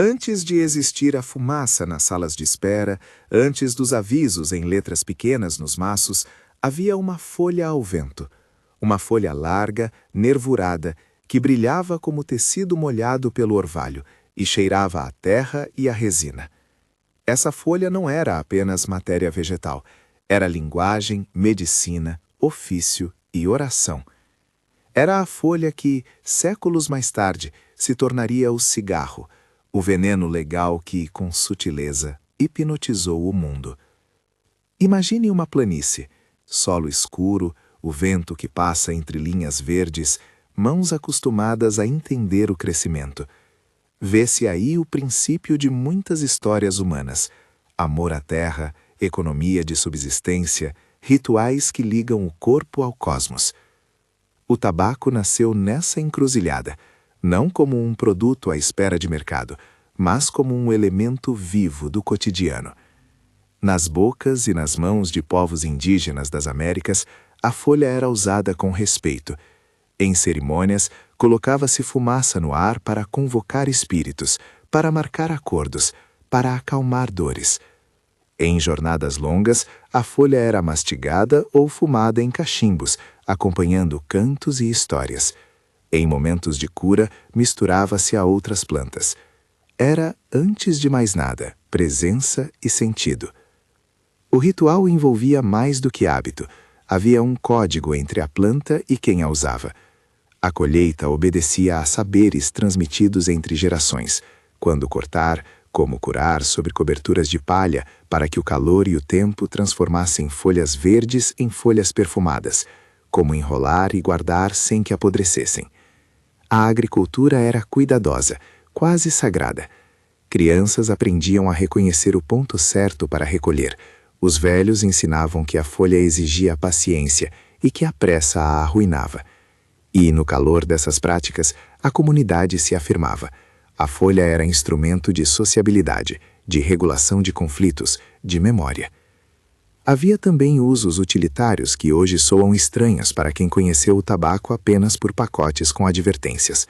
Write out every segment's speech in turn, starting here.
Antes de existir a fumaça nas salas de espera, antes dos avisos em letras pequenas nos maços, havia uma folha ao vento. Uma folha larga, nervurada, que brilhava como tecido molhado pelo orvalho e cheirava a terra e a resina. Essa folha não era apenas matéria vegetal, era linguagem, medicina, ofício e oração. Era a folha que, séculos mais tarde, se tornaria o cigarro, o veneno legal que, com sutileza, hipnotizou o mundo. Imagine uma planície, solo escuro, o vento que passa entre linhas verdes, mãos acostumadas a entender o crescimento. Vê-se aí o princípio de muitas histórias humanas: amor à terra, economia de subsistência, rituais que ligam o corpo ao cosmos. O tabaco nasceu nessa encruzilhada, não como um produto à espera de mercado, mas como um elemento vivo do cotidiano. Nas bocas e nas mãos de povos indígenas das Américas, a folha era usada com respeito. Em cerimônias, colocava-se fumaça no ar para convocar espíritos, para marcar acordos, para acalmar dores. Em jornadas longas, a folha era mastigada ou fumada em cachimbos, acompanhando cantos e histórias. Em momentos de cura, misturava-se a outras plantas. Era, antes de mais nada, presença e sentido. O ritual envolvia mais do que hábito. Havia um código entre a planta e quem a usava. A colheita obedecia a saberes transmitidos entre gerações: quando cortar, como curar sobre coberturas de palha para que o calor e o tempo transformassem folhas verdes em folhas perfumadas, como enrolar e guardar sem que apodrecessem. A agricultura era cuidadosa, quase sagrada. Crianças aprendiam a reconhecer o ponto certo para recolher. Os velhos ensinavam que a folha exigia paciência e que a pressa a arruinava. E, no calor dessas práticas, a comunidade se afirmava. A folha era instrumento de sociabilidade, de regulação de conflitos, de memória. Havia também usos utilitários que hoje soam estranhos para quem conheceu o tabaco apenas por pacotes com advertências.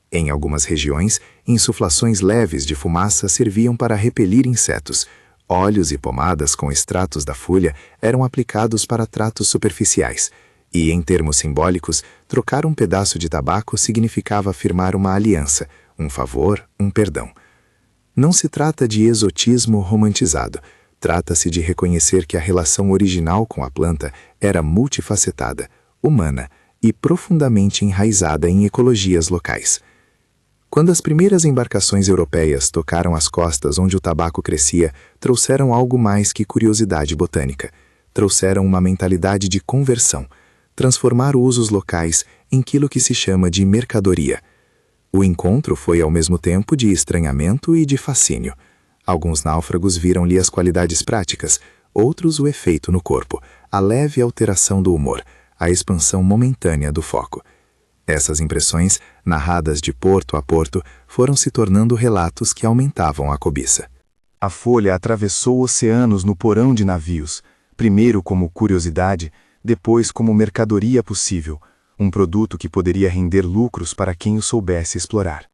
Em algumas regiões, insuflações leves de fumaça serviam para repelir insetos. Óleos e pomadas com extratos da folha eram aplicados para tratos superficiais. E, em termos simbólicos, trocar um pedaço de tabaco significava firmar uma aliança, um favor, um perdão. Não se trata de exotismo romantizado. Trata-se de reconhecer que a relação original com a planta era multifacetada, humana e profundamente enraizada em ecologias locais. Quando as primeiras embarcações europeias tocaram as costas onde o tabaco crescia, trouxeram algo mais que curiosidade botânica. Trouxeram uma mentalidade de conversão, transformar usos locais em aquilo que se chama de mercadoria. O encontro foi ao mesmo tempo de estranhamento e de fascínio. Alguns náufragos viram-lhe as qualidades práticas, outros o efeito no corpo, a leve alteração do humor, a expansão momentânea do foco. Essas impressões, narradas de porto a porto, foram se tornando relatos que aumentavam a cobiça. A folha atravessou oceanos no porão de navios, primeiro como curiosidade, depois como mercadoria possível, um produto que poderia render lucros para quem o soubesse explorar.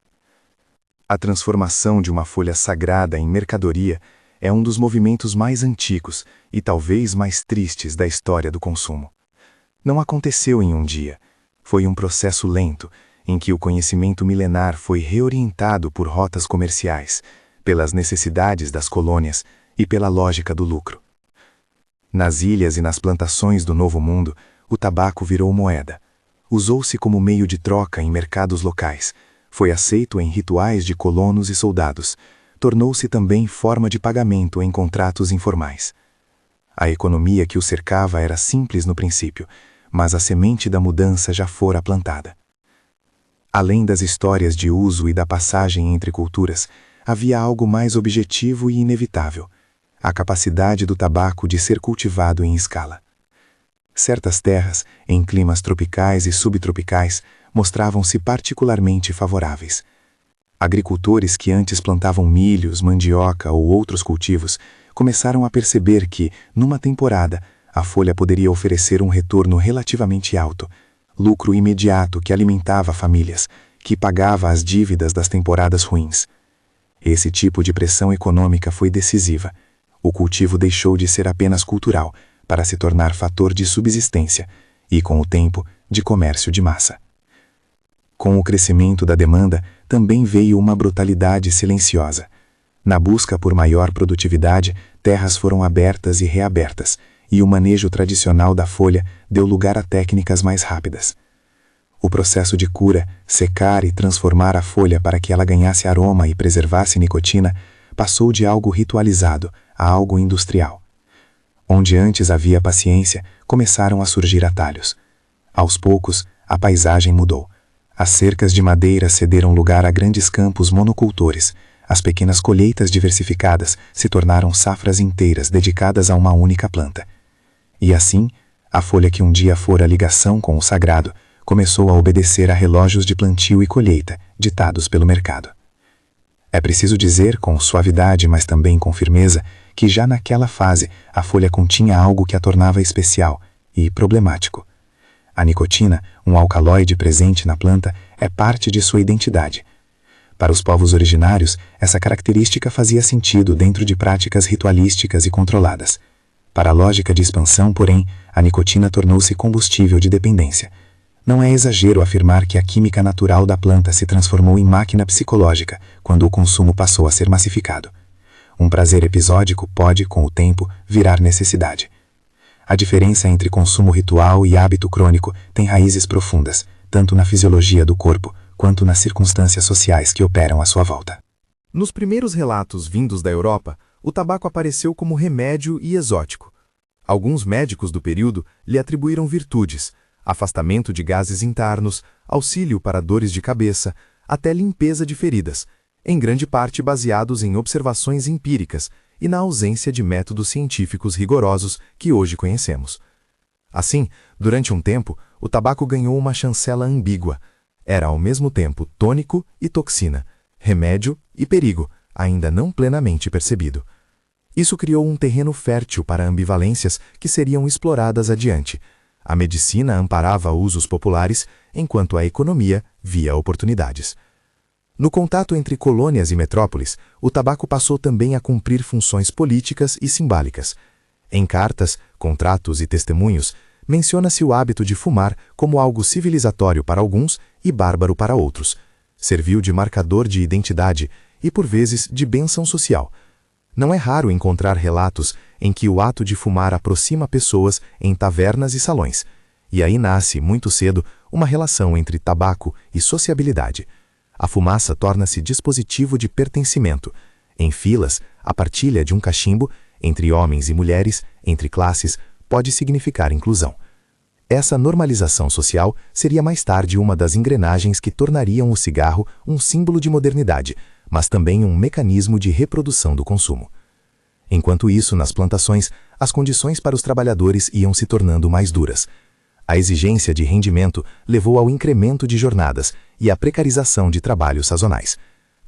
A transformação de uma folha sagrada em mercadoria é um dos movimentos mais antigos e talvez mais tristes da história do consumo. Não aconteceu em um dia. Foi um processo lento, em que o conhecimento milenar foi reorientado por rotas comerciais, pelas necessidades das colônias e pela lógica do lucro. Nas ilhas e nas plantações do Novo Mundo, o tabaco virou moeda. Usou-se como meio de troca em mercados locais. Foi aceito em rituais de colonos e soldados. Tornou-se também forma de pagamento em contratos informais. A economia que o cercava era simples no princípio, mas a semente da mudança já fora plantada. Além das histórias de uso e da passagem entre culturas, havia algo mais objetivo e inevitável: a capacidade do tabaco de ser cultivado em escala. Certas terras, em climas tropicais e subtropicais, mostravam-se particularmente favoráveis. Agricultores que antes plantavam milhos, mandioca ou outros cultivos, começaram a perceber que, numa temporada, a folha poderia oferecer um retorno relativamente alto, lucro imediato que alimentava famílias, que pagava as dívidas das temporadas ruins. Esse tipo de pressão econômica foi decisiva. O cultivo deixou de ser apenas cultural para se tornar fator de subsistência e, com o tempo, de comércio de massa. Com o crescimento da demanda, também veio uma brutalidade silenciosa. Na busca por maior produtividade, terras foram abertas e reabertas, e o manejo tradicional da folha deu lugar a técnicas mais rápidas. O processo de cura, secar e transformar a folha para que ela ganhasse aroma e preservasse nicotina, passou de algo ritualizado a algo industrial. Onde antes havia paciência, começaram a surgir atalhos. Aos poucos, a paisagem mudou. As cercas de madeira cederam lugar a grandes campos monocultores. As pequenas colheitas diversificadas se tornaram safras inteiras dedicadas a uma única planta. E assim, a folha que um dia fora ligação com o sagrado, começou a obedecer a relógios de plantio e colheita, ditados pelo mercado. É preciso dizer, com suavidade, mas também com firmeza, que já naquela fase a folha continha algo que a tornava especial e problemático. A nicotina, um alcaloide presente na planta, é parte de sua identidade. Para os povos originários, essa característica fazia sentido dentro de práticas ritualísticas e controladas. Para a lógica de expansão, porém, a nicotina tornou-se combustível de dependência. Não é exagero afirmar que a química natural da planta se transformou em máquina psicológica quando o consumo passou a ser massificado. Um prazer episódico pode, com o tempo, virar necessidade. A diferença entre consumo ritual e hábito crônico tem raízes profundas, tanto na fisiologia do corpo quanto nas circunstâncias sociais que operam à sua volta. Nos primeiros relatos vindos da Europa, o tabaco apareceu como remédio e exótico. Alguns médicos do período lhe atribuíram virtudes: afastamento de gases internos, auxílio para dores de cabeça, até limpeza de feridas, em grande parte baseados em observações empíricas e na ausência de métodos científicos rigorosos que hoje conhecemos. Assim, durante um tempo, o tabaco ganhou uma chancela ambígua. Era ao mesmo tempo tônico e toxina, remédio e perigo, ainda não plenamente percebido. Isso criou um terreno fértil para ambivalências que seriam exploradas adiante. A medicina amparava usos populares, enquanto a economia via oportunidades. No contato entre colônias e metrópoles, o tabaco passou também a cumprir funções políticas e simbólicas. Em cartas, contratos e testemunhos, menciona-se o hábito de fumar como algo civilizatório para alguns e bárbaro para outros. Serviu de marcador de identidade e, por vezes, de bênção social. Não é raro encontrar relatos em que o ato de fumar aproxima pessoas em tavernas e salões, e aí nasce, muito cedo, uma relação entre tabaco e sociabilidade. A fumaça torna-se dispositivo de pertencimento. Em filas, a partilha de um cachimbo, entre homens e mulheres, entre classes, pode significar inclusão. Essa normalização social seria mais tarde uma das engrenagens que tornariam o cigarro um símbolo de modernidade, mas também um mecanismo de reprodução do consumo. Enquanto isso, nas plantações, as condições para os trabalhadores iam se tornando mais duras. A exigência de rendimento levou ao incremento de jornadas e à precarização de trabalhos sazonais.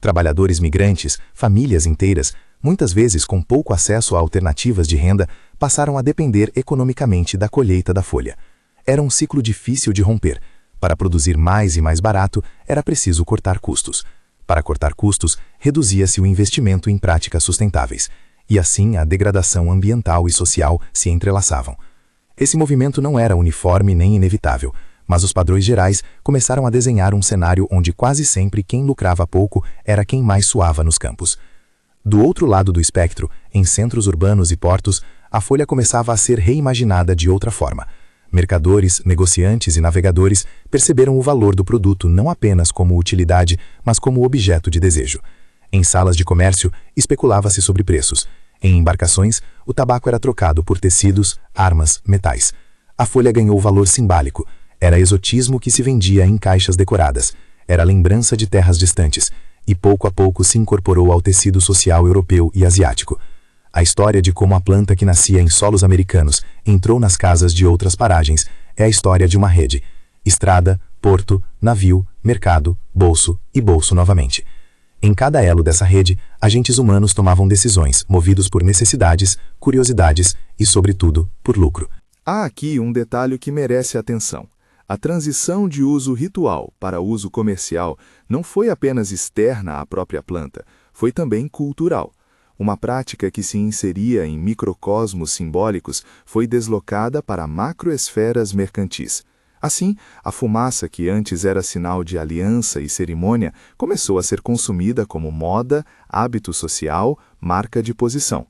Trabalhadores migrantes, famílias inteiras, muitas vezes com pouco acesso a alternativas de renda, passaram a depender economicamente da colheita da folha. Era um ciclo difícil de romper. Para produzir mais e mais barato, era preciso cortar custos. Para cortar custos, reduzia-se o investimento em práticas sustentáveis, e assim a degradação ambiental e social se entrelaçavam. Esse movimento não era uniforme nem inevitável, mas os padrões gerais começaram a desenhar um cenário onde quase sempre quem lucrava pouco era quem mais suava nos campos. Do outro lado do espectro, em centros urbanos e portos, a folha começava a ser reimaginada de outra forma. Mercadores, negociantes e navegadores perceberam o valor do produto não apenas como utilidade, mas como objeto de desejo. Em salas de comércio, especulava-se sobre preços. Em embarcações, o tabaco era trocado por tecidos, armas, metais. A folha ganhou valor simbólico. Era exotismo que se vendia em caixas decoradas. Era lembrança de terras distantes. E pouco a pouco se incorporou ao tecido social europeu e asiático. A história de como a planta que nascia em solos americanos entrou nas casas de outras paragens é a história de uma rede. Estrada, porto, navio, mercado, bolso e bolso novamente. Em cada elo dessa rede, agentes humanos tomavam decisões, movidos por necessidades, curiosidades e, sobretudo, por lucro. Há aqui um detalhe que merece atenção. A transição de uso ritual para uso comercial não foi apenas externa à própria planta, foi também cultural. Uma prática que se inseria em microcosmos simbólicos foi deslocada para macroesferas mercantis. Assim, a fumaça, que antes era sinal de aliança e cerimônia, começou a ser consumida como moda, hábito social, marca de posição.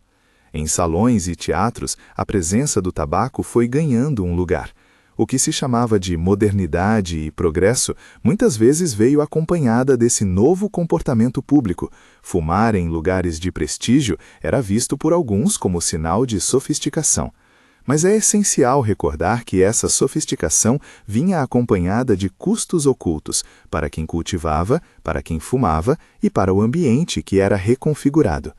Em salões e teatros, a presença do tabaco foi ganhando um lugar. O que se chamava de modernidade e progresso muitas vezes veio acompanhada desse novo comportamento público. Fumar em lugares de prestígio era visto por alguns como sinal de sofisticação. Mas é essencial recordar que essa sofisticação vinha acompanhada de custos ocultos para quem cultivava, para quem fumava e para o ambiente que era reconfigurado.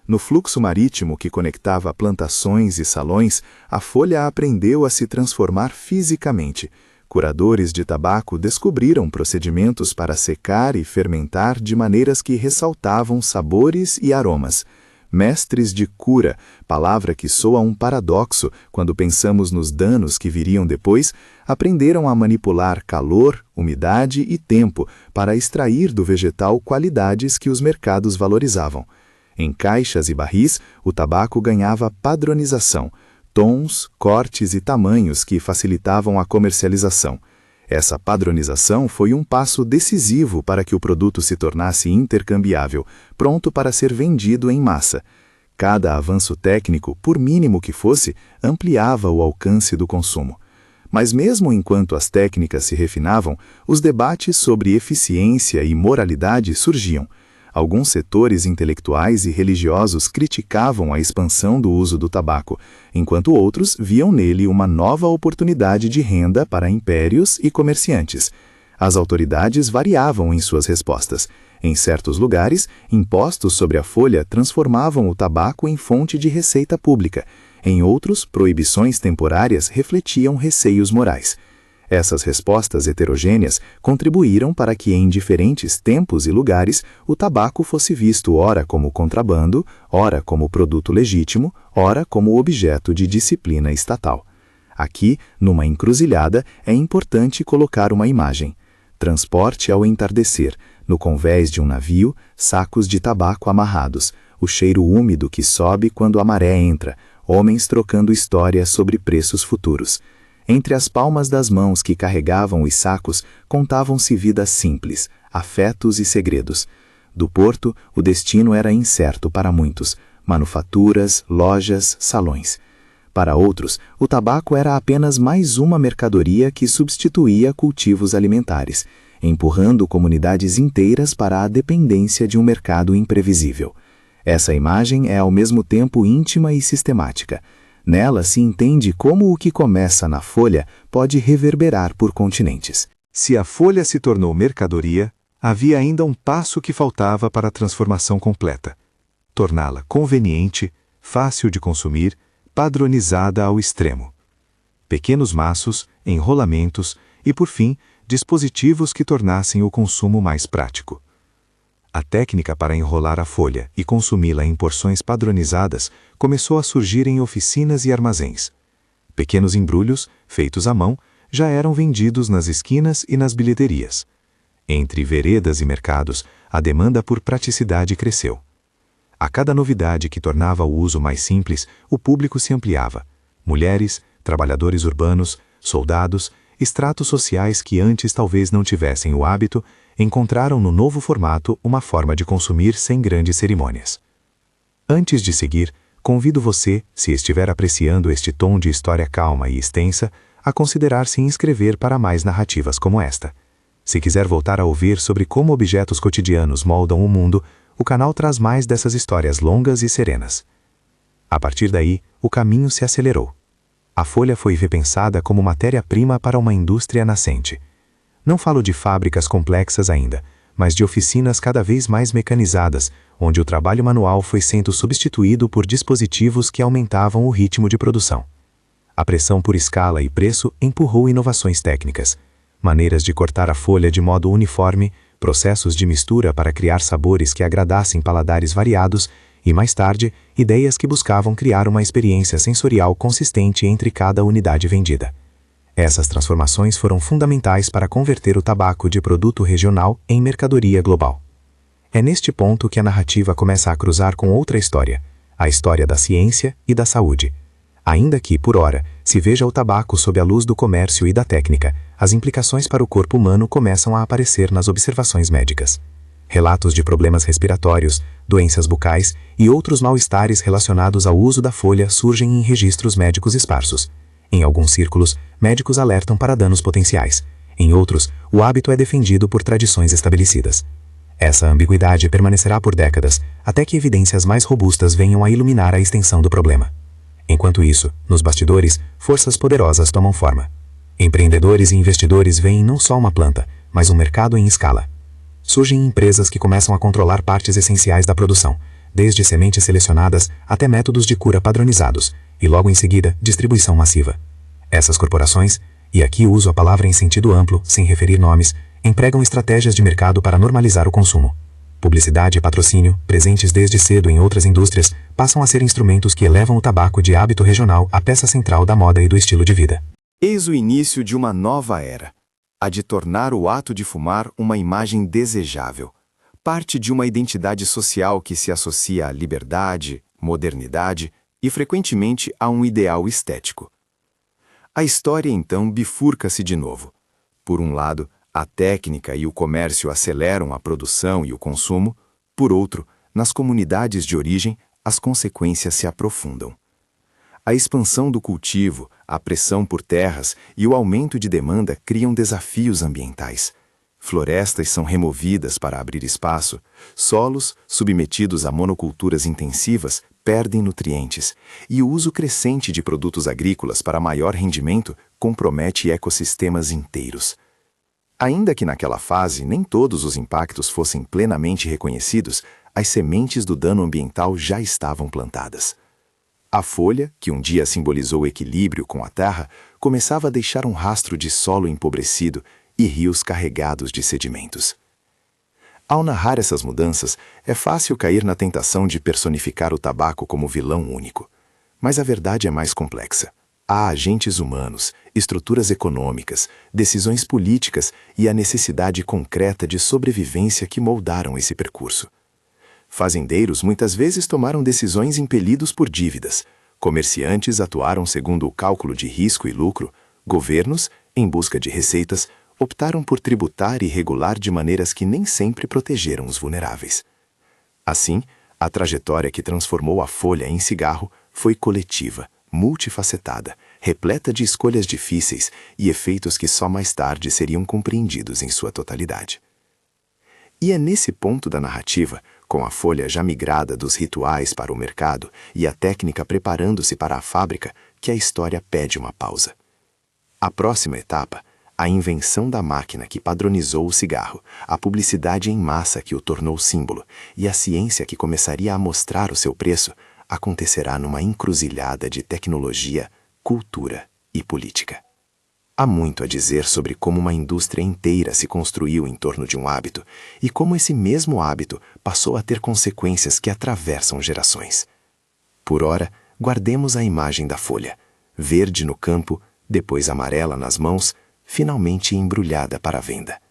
No fluxo marítimo que conectava plantações e salões, a folha aprendeu a se transformar fisicamente. Curadores de tabaco descobriram procedimentos para secar e fermentar de maneiras que ressaltavam sabores e aromas. Mestres de cura, palavra que soa um paradoxo quando pensamos nos danos que viriam depois, aprenderam a manipular calor, umidade e tempo para extrair do vegetal qualidades que os mercados valorizavam. Em caixas e barris, o tabaco ganhava padronização, tons, cortes e tamanhos que facilitavam a comercialização. Essa padronização foi um passo decisivo para que o produto se tornasse intercambiável, pronto para ser vendido em massa. Cada avanço técnico, por mínimo que fosse, ampliava o alcance do consumo. Mas mesmo enquanto as técnicas se refinavam, os debates sobre eficiência e moralidade surgiam. Alguns setores intelectuais e religiosos criticavam a expansão do uso do tabaco, enquanto outros viam nele uma nova oportunidade de renda para impérios e comerciantes. As autoridades variavam em suas respostas. Em certos lugares, impostos sobre a folha transformavam o tabaco em fonte de receita pública. Em outros, proibições temporárias refletiam receios morais. Essas respostas heterogêneas contribuíram para que, em diferentes tempos e lugares, o tabaco fosse visto ora como contrabando, ora como produto legítimo, ora como objeto de disciplina estatal. Aqui, numa encruzilhada, é importante colocar uma imagem. Transporte ao entardecer, no convés de um navio, sacos de tabaco amarrados, o cheiro úmido que sobe quando a maré entra, homens trocando histórias sobre preços futuros. Entre as palmas das mãos que carregavam os sacos, contavam-se vidas simples, afetos e segredos. Do porto, o destino era incerto para muitos, manufaturas, lojas, salões. Para outros, o tabaco era apenas mais uma mercadoria que substituía cultivos alimentares, empurrando comunidades inteiras para a dependência de um mercado imprevisível. Essa imagem é ao mesmo tempo íntima e sistemática. Nela se entende como o que começa na folha pode reverberar por continentes. Se a folha se tornou mercadoria, havia ainda um passo que faltava para a transformação completa: torná-la conveniente, fácil de consumir, padronizada ao extremo. Pequenos maços, enrolamentos e, por fim, dispositivos que tornassem o consumo mais prático. A técnica para enrolar a folha e consumi-la em porções padronizadas começou a surgir em oficinas e armazéns. Pequenos embrulhos, feitos à mão, já eram vendidos nas esquinas e nas bilheterias. Entre veredas e mercados, a demanda por praticidade cresceu. A cada novidade que tornava o uso mais simples, o público se ampliava. Mulheres, trabalhadores urbanos, soldados, estratos sociais que antes talvez não tivessem o hábito, encontraram no novo formato uma forma de consumir sem grandes cerimônias. Antes de seguir, convido você, se estiver apreciando este tom de história calma e extensa, a considerar se inscrever para mais narrativas como esta. Se quiser voltar a ouvir sobre como objetos cotidianos moldam o mundo, o canal traz mais dessas histórias longas e serenas. A partir daí, o caminho se acelerou. A folha foi repensada como matéria-prima para uma indústria nascente. Não falo de fábricas complexas ainda, mas de oficinas cada vez mais mecanizadas, onde o trabalho manual foi sendo substituído por dispositivos que aumentavam o ritmo de produção. A pressão por escala e preço empurrou inovações técnicas, maneiras de cortar a folha de modo uniforme, processos de mistura para criar sabores que agradassem paladares variados e, mais tarde, ideias que buscavam criar uma experiência sensorial consistente entre cada unidade vendida. Essas transformações foram fundamentais para converter o tabaco de produto regional em mercadoria global. É neste ponto que a narrativa começa a cruzar com outra história, a história da ciência e da saúde. Ainda que, por ora, se veja o tabaco sob a luz do comércio e da técnica, as implicações para o corpo humano começam a aparecer nas observações médicas. Relatos de problemas respiratórios, doenças bucais e outros mal-estares relacionados ao uso da folha surgem em registros médicos esparsos. Em alguns círculos, médicos alertam para danos potenciais. Em outros, o hábito é defendido por tradições estabelecidas. Essa ambiguidade permanecerá por décadas, até que evidências mais robustas venham a iluminar a extensão do problema. Enquanto isso, nos bastidores, forças poderosas tomam forma. Empreendedores e investidores veem não só uma planta, mas um mercado em escala. Surgem empresas que começam a controlar partes essenciais da produção, desde sementes selecionadas até métodos de cura padronizados, e logo em seguida, distribuição massiva. Essas corporações, e aqui uso a palavra em sentido amplo, sem referir nomes, empregam estratégias de mercado para normalizar o consumo. Publicidade e patrocínio, presentes desde cedo em outras indústrias, passam a ser instrumentos que elevam o tabaco de hábito regional à peça central da moda e do estilo de vida. Eis o início de uma nova era, a de tornar o ato de fumar uma imagem desejável, parte de uma identidade social que se associa à liberdade, modernidade e frequentemente a um ideal estético. A história então bifurca-se de novo. Por um lado, a técnica e o comércio aceleram a produção e o consumo, por outro, nas comunidades de origem, as consequências se aprofundam. A expansão do cultivo, a pressão por terras e o aumento de demanda criam desafios ambientais. Florestas são removidas para abrir espaço, solos, submetidos a monoculturas intensivas, perdem nutrientes, e o uso crescente de produtos agrícolas para maior rendimento compromete ecossistemas inteiros. Ainda que naquela fase nem todos os impactos fossem plenamente reconhecidos, as sementes do dano ambiental já estavam plantadas. A folha, que um dia simbolizou o equilíbrio com a terra, começava a deixar um rastro de solo empobrecido e rios carregados de sedimentos. Ao narrar essas mudanças, é fácil cair na tentação de personificar o tabaco como vilão único. Mas a verdade é mais complexa. Há agentes humanos, estruturas econômicas, decisões políticas e a necessidade concreta de sobrevivência que moldaram esse percurso. Fazendeiros muitas vezes tomaram decisões impelidos por dívidas. Comerciantes atuaram segundo o cálculo de risco e lucro. Governos, em busca de receitas, optaram por tributar e regular de maneiras que nem sempre protegeram os vulneráveis. Assim, a trajetória que transformou a folha em cigarro foi coletiva, multifacetada, repleta de escolhas difíceis e efeitos que só mais tarde seriam compreendidos em sua totalidade. E é nesse ponto da narrativa, com a folha já migrada dos rituais para o mercado e a técnica preparando-se para a fábrica, que a história pede uma pausa. A próxima etapa, a invenção da máquina que padronizou o cigarro, a publicidade em massa que o tornou símbolo e a ciência que começaria a mostrar o seu preço, acontecerá numa encruzilhada de tecnologia, cultura e política. Há muito a dizer sobre como uma indústria inteira se construiu em torno de um hábito e como esse mesmo hábito passou a ter consequências que atravessam gerações. Por ora, guardemos a imagem da folha, verde no campo, depois amarela nas mãos, finalmente embrulhada para a venda.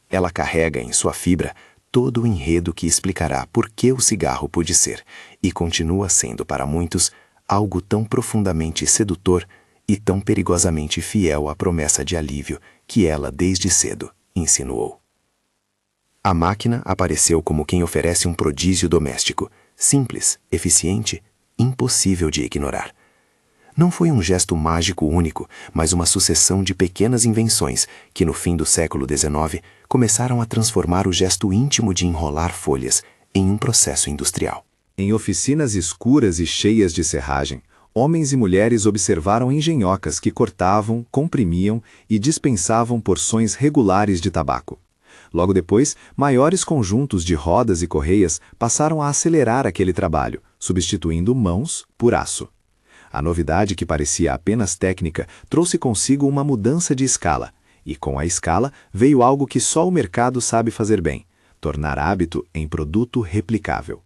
Ela carrega em sua fibra todo o enredo que explicará por que o cigarro pôde ser, e continua sendo para muitos, algo tão profundamente sedutor e tão perigosamente fiel à promessa de alívio que ela desde cedo insinuou. A máquina apareceu como quem oferece um prodígio doméstico, simples, eficiente, impossível de ignorar. Não foi um gesto mágico único, mas uma sucessão de pequenas invenções que, no fim do século XIX, começaram a transformar o gesto íntimo de enrolar folhas em um processo industrial. Em oficinas escuras e cheias de serragem, homens e mulheres observaram engenhocas que cortavam, comprimiam e dispensavam porções regulares de tabaco. Logo depois, maiores conjuntos de rodas e correias passaram a acelerar aquele trabalho, substituindo mãos por aço. A novidade, que parecia apenas técnica, trouxe consigo uma mudança de escala, e com a escala veio algo que só o mercado sabe fazer bem: tornar hábito em produto replicável.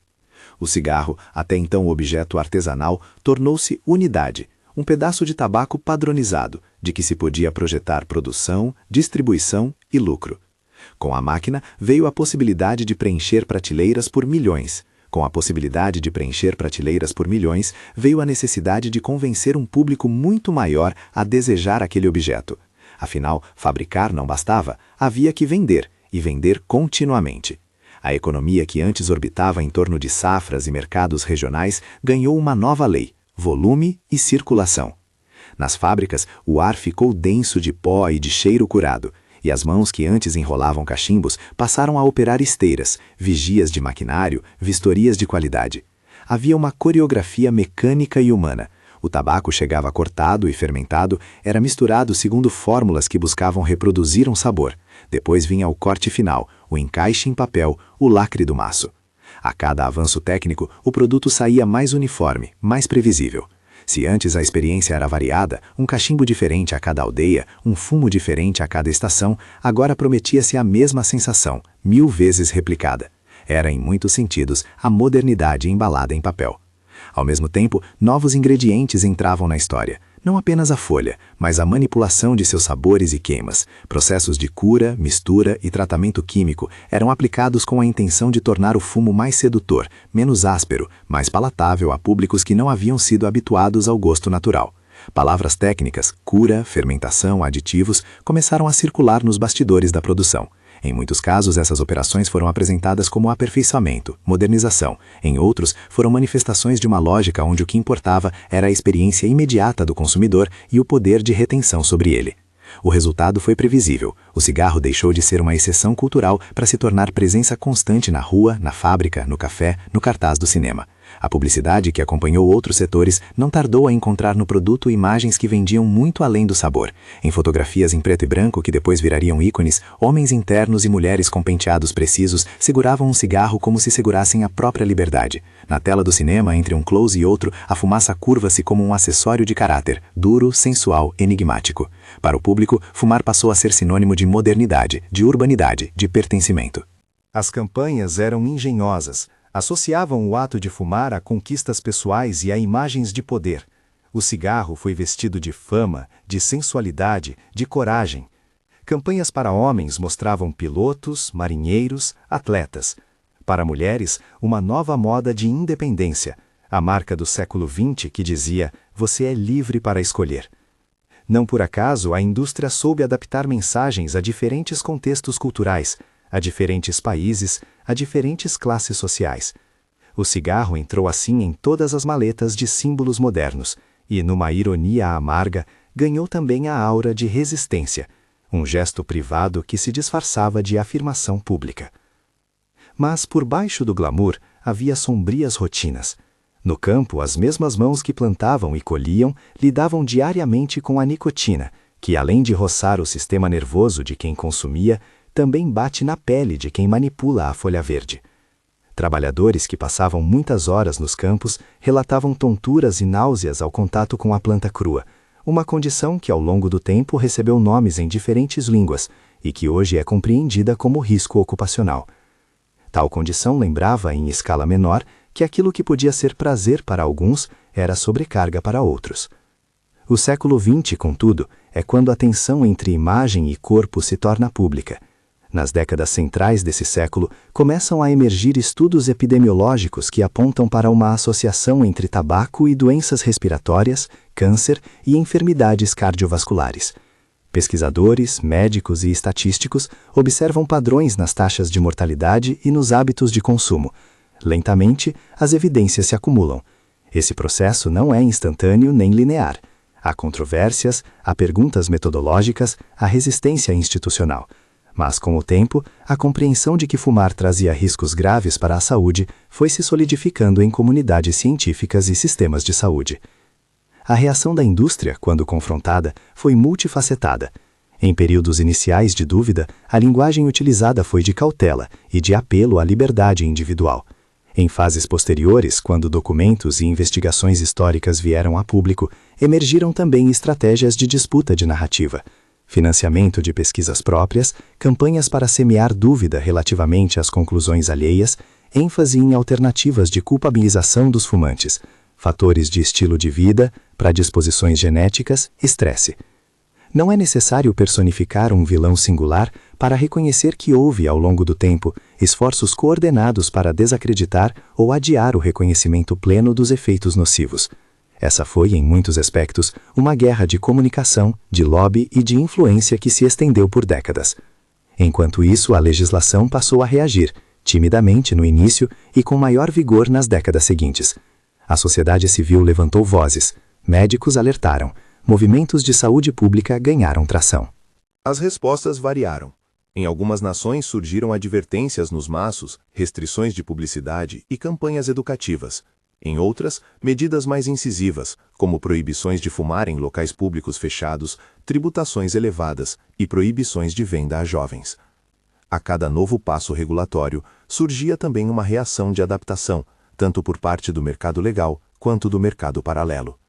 O cigarro, até então objeto artesanal, tornou-se unidade, um pedaço de tabaco padronizado, de que se podia projetar produção, distribuição e lucro. Com a máquina, veio a possibilidade de preencher prateleiras por milhões. Com a possibilidade de preencher prateleiras por milhões, veio a necessidade de convencer um público muito maior a desejar aquele objeto. Afinal, fabricar não bastava, havia que vender, e vender continuamente. A economia que antes orbitava em torno de safras e mercados regionais ganhou uma nova lei: volume e circulação. Nas fábricas, o ar ficou denso de pó e de cheiro curado, e as mãos que antes enrolavam cachimbos passaram a operar esteiras, vigias de maquinário, vistorias de qualidade. Havia uma coreografia mecânica e humana. O tabaco chegava cortado e fermentado, era misturado segundo fórmulas que buscavam reproduzir um sabor. Depois vinha o corte final, o encaixe em papel, o lacre do maço. A cada avanço técnico, o produto saía mais uniforme, mais previsível. Se antes a experiência era variada, um cachimbo diferente a cada aldeia, um fumo diferente a cada estação, agora prometia-se a mesma sensação, 1000 vezes replicada. Era, em muitos sentidos, a modernidade embalada em papel. Ao mesmo tempo, novos ingredientes entravam na história. Não apenas a folha, mas a manipulação de seus sabores e queimas. Processos de cura, mistura e tratamento químico eram aplicados com a intenção de tornar o fumo mais sedutor, menos áspero, mais palatável a públicos que não haviam sido habituados ao gosto natural. Palavras técnicas, cura, fermentação, aditivos, começaram a circular nos bastidores da produção. Em muitos casos, essas operações foram apresentadas como aperfeiçoamento, modernização. Em outros, foram manifestações de uma lógica onde o que importava era a experiência imediata do consumidor e o poder de retenção sobre ele. O resultado foi previsível. O cigarro deixou de ser uma exceção cultural para se tornar presença constante na rua, na fábrica, no café, no cartaz do cinema. A publicidade que acompanhou outros setores não tardou a encontrar no produto imagens que vendiam muito além do sabor. Em fotografias em preto e branco que depois virariam ícones, homens internos e mulheres com penteados precisos seguravam um cigarro como se segurassem a própria liberdade. Na tela do cinema, entre um close e outro, a fumaça curva-se como um acessório de caráter, duro, sensual, enigmático. Para o público, fumar passou a ser sinônimo de modernidade, de urbanidade, de pertencimento. As campanhas eram engenhosas. Associavam o ato de fumar a conquistas pessoais e a imagens de poder. O cigarro foi vestido de fama, de sensualidade, de coragem. Campanhas para homens mostravam pilotos, marinheiros, atletas. Para mulheres, uma nova moda de independência, a marca do século XX que dizia: você é livre para escolher. Não por acaso, a indústria soube adaptar mensagens a diferentes contextos culturais, a diferentes países, a diferentes classes sociais. O cigarro entrou assim em todas as maletas de símbolos modernos e, numa ironia amarga, ganhou também a aura de resistência, um gesto privado que se disfarçava de afirmação pública. Mas, por baixo do glamour, havia sombrias rotinas. No campo, as mesmas mãos que plantavam e colhiam lidavam diariamente com a nicotina, que, além de roçar o sistema nervoso de quem consumia, também bate na pele de quem manipula a folha verde. Trabalhadores que passavam muitas horas nos campos relatavam tonturas e náuseas ao contato com a planta crua, uma condição que ao longo do tempo recebeu nomes em diferentes línguas e que hoje é compreendida como risco ocupacional. Tal condição lembrava, em escala menor, que aquilo que podia ser prazer para alguns era sobrecarga para outros. O século XX, contudo, é quando a tensão entre imagem e corpo se torna pública. Nas décadas centrais desse século, começam a emergir estudos epidemiológicos que apontam para uma associação entre tabaco e doenças respiratórias, câncer e enfermidades cardiovasculares. Pesquisadores, médicos e estatísticos observam padrões nas taxas de mortalidade e nos hábitos de consumo. Lentamente, as evidências se acumulam. Esse processo não é instantâneo nem linear. Há controvérsias, há perguntas metodológicas, há resistência institucional. Mas, com o tempo, a compreensão de que fumar trazia riscos graves para a saúde foi se solidificando em comunidades científicas e sistemas de saúde. A reação da indústria, quando confrontada, foi multifacetada. Em períodos iniciais de dúvida, a linguagem utilizada foi de cautela e de apelo à liberdade individual. Em fases posteriores, quando documentos e investigações históricas vieram a público, emergiram também estratégias de disputa de narrativa. Financiamento de pesquisas próprias, campanhas para semear dúvida relativamente às conclusões alheias, ênfase em alternativas de culpabilização dos fumantes, fatores de estilo de vida, predisposições genéticas, estresse. Não é necessário personificar um vilão singular para reconhecer que houve, ao longo do tempo, esforços coordenados para desacreditar ou adiar o reconhecimento pleno dos efeitos nocivos. Essa foi, em muitos aspectos, uma guerra de comunicação, de lobby e de influência que se estendeu por décadas. Enquanto isso, a legislação passou a reagir, timidamente no início e com maior vigor nas décadas seguintes. A sociedade civil levantou vozes, médicos alertaram, movimentos de saúde pública ganharam tração. As respostas variaram. Em algumas nações surgiram advertências nos maços, restrições de publicidade e campanhas educativas. Em outras, medidas mais incisivas, como proibições de fumar em locais públicos fechados, tributações elevadas e proibições de venda a jovens. A cada novo passo regulatório, surgia também uma reação de adaptação, tanto por parte do mercado legal quanto do mercado paralelo.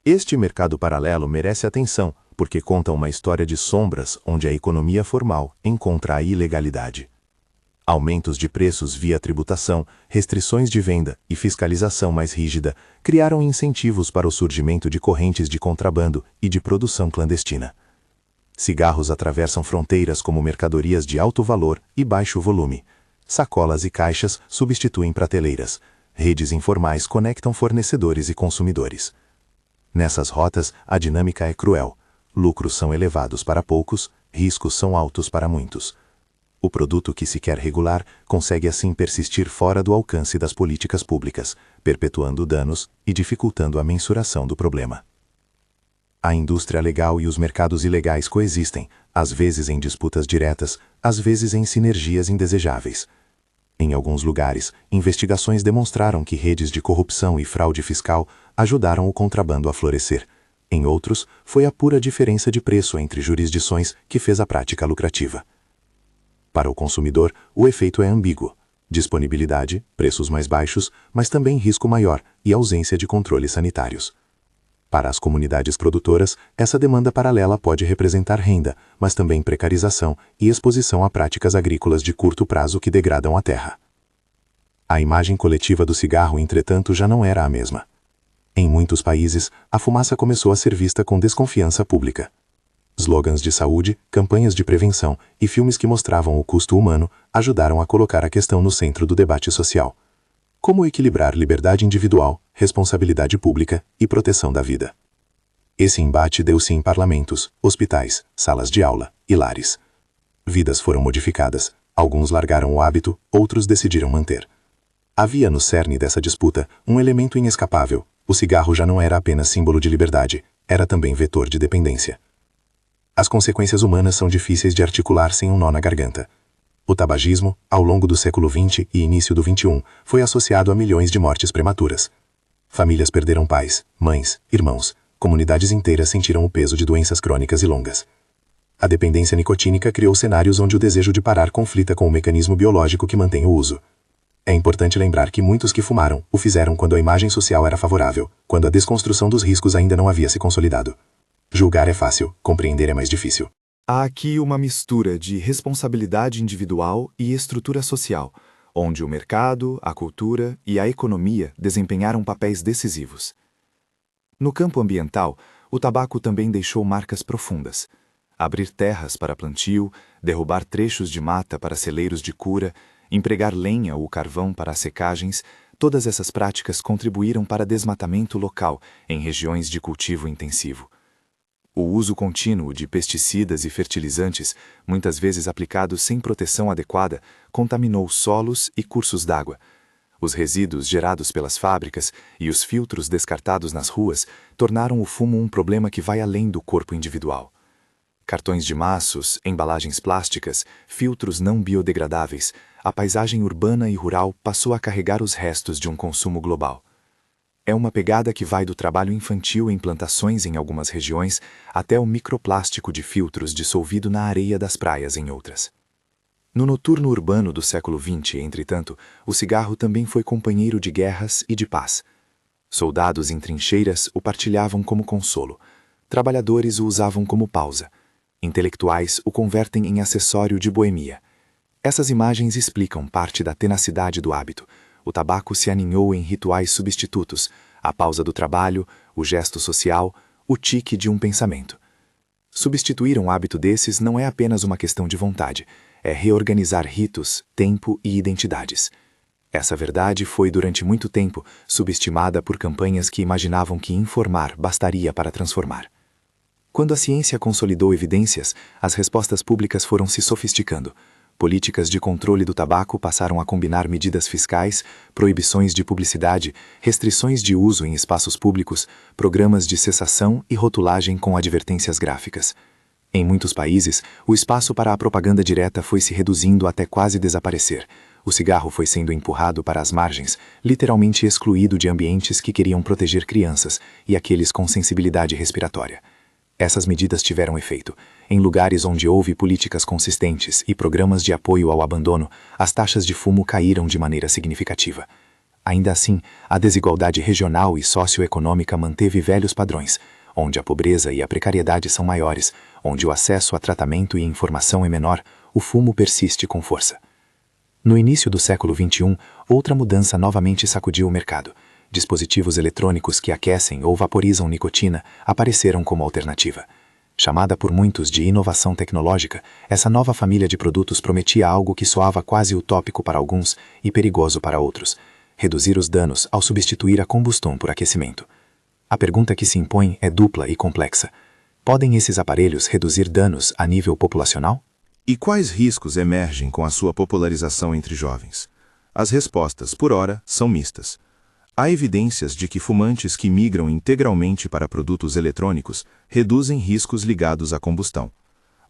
Este mercado paralelo merece atenção, porque conta uma história de sombras onde a economia formal encontra a ilegalidade. Aumentos de preços via tributação, restrições de venda e fiscalização mais rígida criaram incentivos para o surgimento de correntes de contrabando e de produção clandestina. Cigarros atravessam fronteiras como mercadorias de alto valor e baixo volume. Sacolas e caixas substituem prateleiras. Redes informais conectam fornecedores e consumidores. Nessas rotas, a dinâmica é cruel. Lucros são elevados para poucos, riscos são altos para muitos. O produto que se quer regular consegue assim persistir fora do alcance das políticas públicas, perpetuando danos e dificultando a mensuração do problema. A indústria legal e os mercados ilegais coexistem, às vezes em disputas diretas, às vezes em sinergias indesejáveis. Em alguns lugares, investigações demonstraram que redes de corrupção e fraude fiscal ajudaram o contrabando a florescer. Em outros, foi a pura diferença de preço entre jurisdições que fez a prática lucrativa. Para o consumidor, o efeito é ambíguo. Disponibilidade, preços mais baixos, mas também risco maior e ausência de controles sanitários. Para as comunidades produtoras, essa demanda paralela pode representar renda, mas também precarização e exposição a práticas agrícolas de curto prazo que degradam a terra. A imagem coletiva do cigarro, entretanto, já não era a mesma. Em muitos países, a fumaça começou a ser vista com desconfiança pública. Slogans de saúde, campanhas de prevenção e filmes que mostravam o custo humano ajudaram a colocar a questão no centro do debate social. Como equilibrar liberdade individual, responsabilidade pública e proteção da vida? Esse embate deu-se em parlamentos, hospitais, salas de aula e lares. Vidas foram modificadas, alguns largaram o hábito, outros decidiram manter. Havia no cerne dessa disputa um elemento inescapável: o cigarro já não era apenas símbolo de liberdade, era também vetor de dependência. As consequências humanas são difíceis de articular sem um nó na garganta. O tabagismo, ao longo do século XX e início do XXI, foi associado a milhões de mortes prematuras. Famílias perderam pais, mães, irmãos, comunidades inteiras sentiram o peso de doenças crônicas e longas. A dependência nicotínica criou cenários onde o desejo de parar conflita com o mecanismo biológico que mantém o uso. É importante lembrar que muitos que fumaram o fizeram quando a imagem social era favorável, quando a desconstrução dos riscos ainda não havia se consolidado. Julgar é fácil, compreender é mais difícil. Há aqui uma mistura de responsabilidade individual e estrutura social, onde o mercado, a cultura e a economia desempenharam papéis decisivos. No campo ambiental, o tabaco também deixou marcas profundas. Abrir terras para plantio, derrubar trechos de mata para celeiros de cura, empregar lenha ou carvão para as secagens, todas essas práticas contribuíram para desmatamento local em regiões de cultivo intensivo. O uso contínuo de pesticidas e fertilizantes, muitas vezes aplicados sem proteção adequada, contaminou solos e cursos d'água. Os resíduos gerados pelas fábricas e os filtros descartados nas ruas tornaram o fumo um problema que vai além do corpo individual. Cartões de maços, embalagens plásticas, filtros não biodegradáveis, a paisagem urbana e rural passou a carregar os restos de um consumo global. É uma pegada que vai do trabalho infantil em plantações em algumas regiões até o microplástico de filtros dissolvido na areia das praias em outras. No noturno urbano do século XX, entretanto, o cigarro também foi companheiro de guerras e de paz. Soldados em trincheiras o partilhavam como consolo. Trabalhadores o usavam como pausa. Intelectuais o convertem em acessório de boemia. Essas imagens explicam parte da tenacidade do hábito. O tabaco se aninhou em rituais substitutos, a pausa do trabalho, o gesto social, o tique de um pensamento. Substituir um hábito desses não é apenas uma questão de vontade, é reorganizar ritos, tempo e identidades. Essa verdade foi, durante muito tempo, subestimada por campanhas que imaginavam que informar bastaria para transformar. Quando a ciência consolidou evidências, as respostas públicas foram se sofisticando. Políticas de controle do tabaco passaram a combinar medidas fiscais, proibições de publicidade, restrições de uso em espaços públicos, programas de cessação e rotulagem com advertências gráficas. Em muitos países, o espaço para a propaganda direta foi se reduzindo até quase desaparecer. O cigarro foi sendo empurrado para as margens, literalmente excluído de ambientes que queriam proteger crianças e aqueles com sensibilidade respiratória. Essas medidas tiveram efeito. Em lugares onde houve políticas consistentes e programas de apoio ao abandono, as taxas de fumo caíram de maneira significativa. Ainda assim, a desigualdade regional e socioeconômica manteve velhos padrões, onde a pobreza e a precariedade são maiores, onde o acesso a tratamento e informação é menor, o fumo persiste com força. No início do século XXI, outra mudança novamente sacudiu o mercado. Dispositivos eletrônicos que aquecem ou vaporizam nicotina apareceram como alternativa. Chamada por muitos de inovação tecnológica, essa nova família de produtos prometia algo que soava quase utópico para alguns e perigoso para outros: reduzir os danos ao substituir a combustão por aquecimento. A pergunta que se impõe é dupla e complexa. Podem esses aparelhos reduzir danos a nível populacional? E quais riscos emergem com a sua popularização entre jovens? As respostas, por ora, são mistas. Há evidências de que fumantes que migram integralmente para produtos eletrônicos reduzem riscos ligados à combustão.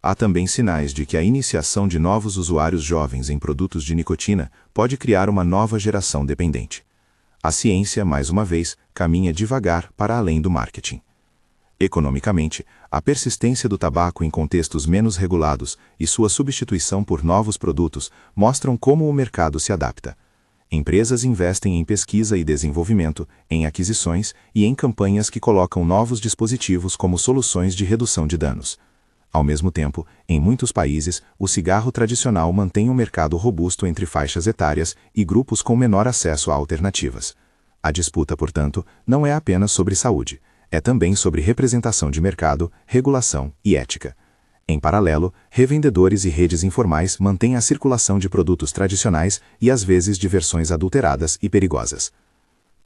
Há também sinais de que a iniciação de novos usuários jovens em produtos de nicotina pode criar uma nova geração dependente. A ciência, mais uma vez, caminha devagar para além do marketing. Economicamente, a persistência do tabaco em contextos menos regulados e sua substituição por novos produtos mostram como o mercado se adapta. Empresas investem em pesquisa e desenvolvimento, em aquisições e em campanhas que colocam novos dispositivos como soluções de redução de danos. Ao mesmo tempo, em muitos países, o cigarro tradicional mantém um mercado robusto entre faixas etárias e grupos com menor acesso a alternativas. A disputa, portanto, não é apenas sobre saúde, é também sobre representação de mercado, regulação e ética. Em paralelo, revendedores e redes informais mantêm a circulação de produtos tradicionais e às vezes de versões adulteradas e perigosas.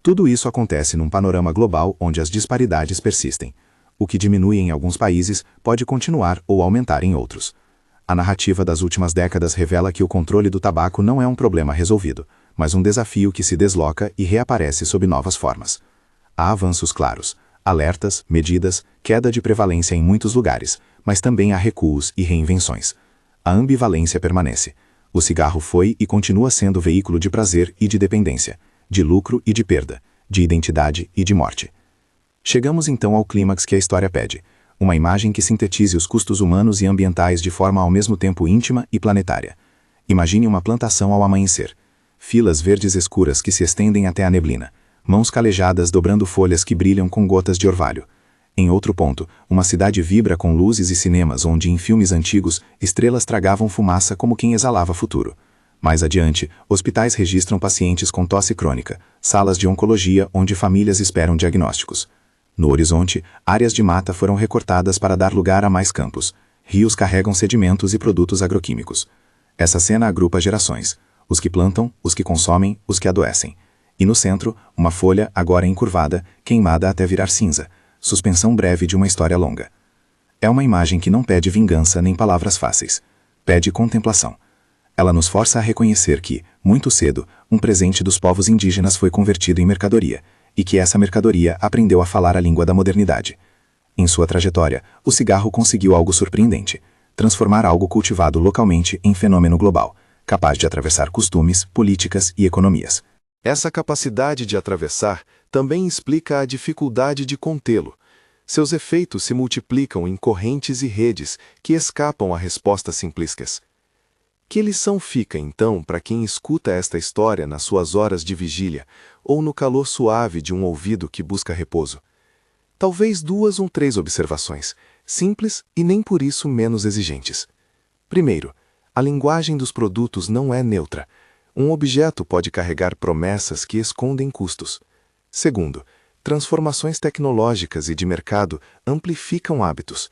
Tudo isso acontece num panorama global onde as disparidades persistem. O que diminui em alguns países pode continuar ou aumentar em outros. A narrativa das últimas décadas revela que o controle do tabaco não é um problema resolvido, mas um desafio que se desloca e reaparece sob novas formas. Há avanços claros, alertas, medidas, queda de prevalência em muitos lugares, mas também há recuos e reinvenções. A ambivalência permanece. O cigarro foi e continua sendo veículo de prazer e de dependência, de lucro e de perda, de identidade e de morte. Chegamos então ao clímax que a história pede, uma imagem que sintetize os custos humanos e ambientais de forma ao mesmo tempo íntima e planetária. Imagine uma plantação ao amanhecer. Filas verdes escuras que se estendem até a neblina, mãos calejadas dobrando folhas que brilham com gotas de orvalho. Em outro ponto, uma cidade vibra com luzes e cinemas onde, em filmes antigos, estrelas tragavam fumaça como quem exalava futuro. Mais adiante, hospitais registram pacientes com tosse crônica, salas de oncologia onde famílias esperam diagnósticos. No horizonte, áreas de mata foram recortadas para dar lugar a mais campos. Rios carregam sedimentos e produtos agroquímicos. Essa cena agrupa gerações: os que plantam, os que consomem, os que adoecem. E no centro, uma folha, agora encurvada, queimada até virar cinza, suspensão breve de uma história longa. É uma imagem que não pede vingança nem palavras fáceis. Pede contemplação. Ela nos força a reconhecer que, muito cedo, um presente dos povos indígenas foi convertido em mercadoria, e que essa mercadoria aprendeu a falar a língua da modernidade. Em sua trajetória, o cigarro conseguiu algo surpreendente: transformar algo cultivado localmente em fenômeno global, capaz de atravessar costumes, políticas e economias. Essa capacidade de atravessar também explica a dificuldade de contê-lo. Seus efeitos se multiplicam em correntes e redes que escapam a respostas simplísticas. Que lição fica, então, para quem escuta esta história nas suas horas de vigília ou no calor suave de um ouvido que busca repouso? Talvez 2 ou 3 observações, simples e nem por isso menos exigentes. Primeiro, a linguagem dos produtos não é neutra. Um objeto pode carregar promessas que escondem custos. Segundo, transformações tecnológicas e de mercado amplificam hábitos.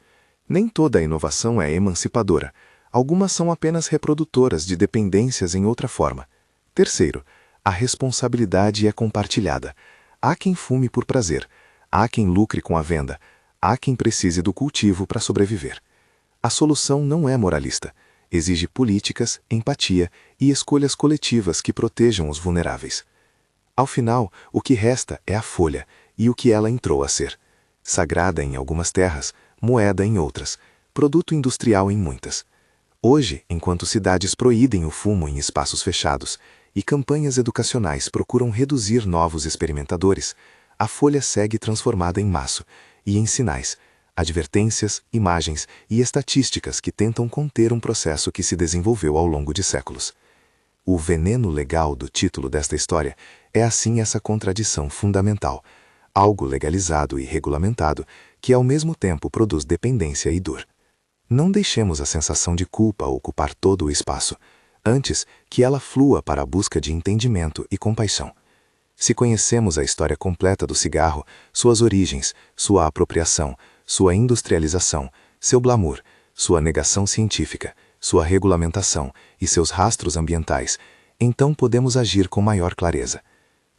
Nem toda inovação é emancipadora. Algumas são apenas reprodutoras de dependências em outra forma. Terceiro, a responsabilidade é compartilhada. Há quem fume por prazer, há quem lucre com a venda, há quem precise do cultivo para sobreviver. A solução não é moralista. Exige políticas, empatia e escolhas coletivas que protejam os vulneráveis. Ao final, o que resta é a folha e o que ela entrou a ser. Sagrada em algumas terras, moeda em outras, produto industrial em muitas. Hoje, enquanto cidades proíbem o fumo em espaços fechados e campanhas educacionais procuram reduzir novos experimentadores, a folha segue transformada em maço e em sinais, advertências, imagens e estatísticas que tentam conter um processo que se desenvolveu ao longo de séculos. O veneno legal do título desta história é assim essa contradição fundamental, algo legalizado e regulamentado que ao mesmo tempo produz dependência e dor. Não deixemos a sensação de culpa ocupar todo o espaço, antes que ela flua para a busca de entendimento e compaixão. Se conhecemos a história completa do cigarro, suas origens, sua apropriação, sua industrialização, seu glamour, sua negação científica, sua regulamentação e seus rastros ambientais, então podemos agir com maior clareza.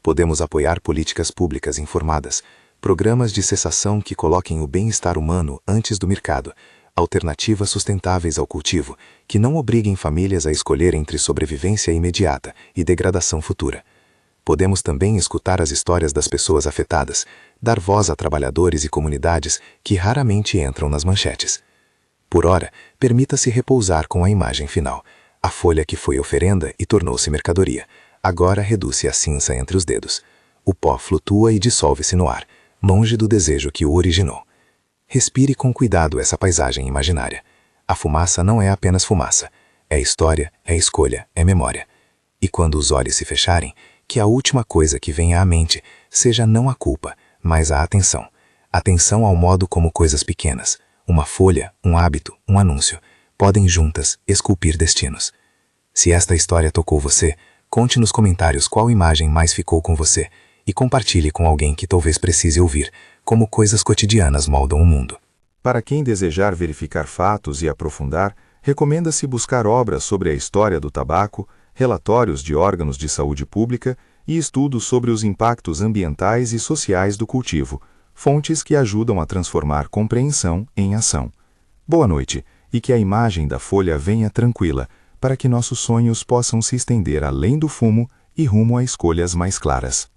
Podemos apoiar políticas públicas informadas, programas de cessação que coloquem o bem-estar humano antes do mercado, alternativas sustentáveis ao cultivo, que não obriguem famílias a escolher entre sobrevivência imediata e degradação futura. Podemos também escutar as histórias das pessoas afetadas, dar voz a trabalhadores e comunidades que raramente entram nas manchetes. Por ora, permita-se repousar com a imagem final. A folha que foi oferenda e tornou-se mercadoria, agora reduz-se a cinza entre os dedos. O pó flutua e dissolve-se no ar, longe do desejo que o originou. Respire com cuidado essa paisagem imaginária. A fumaça não é apenas fumaça. É história, é escolha, é memória. E quando os olhos se fecharem, que a última coisa que venha à mente seja não a culpa, mas a atenção. Atenção ao modo como coisas pequenas, uma folha, um hábito, um anúncio, podem juntas esculpir destinos. Se esta história tocou você, conte nos comentários qual imagem mais ficou com você e compartilhe com alguém que talvez precise ouvir como coisas cotidianas moldam o mundo. Para quem desejar verificar fatos e aprofundar, recomenda-se buscar obras sobre a história do tabaco, relatórios de órgãos de saúde pública e estudos sobre os impactos ambientais e sociais do cultivo, fontes que ajudam a transformar compreensão em ação. Boa noite, e que a imagem da folha venha tranquila, para que nossos sonhos possam se estender além do fumo e rumo a escolhas mais claras.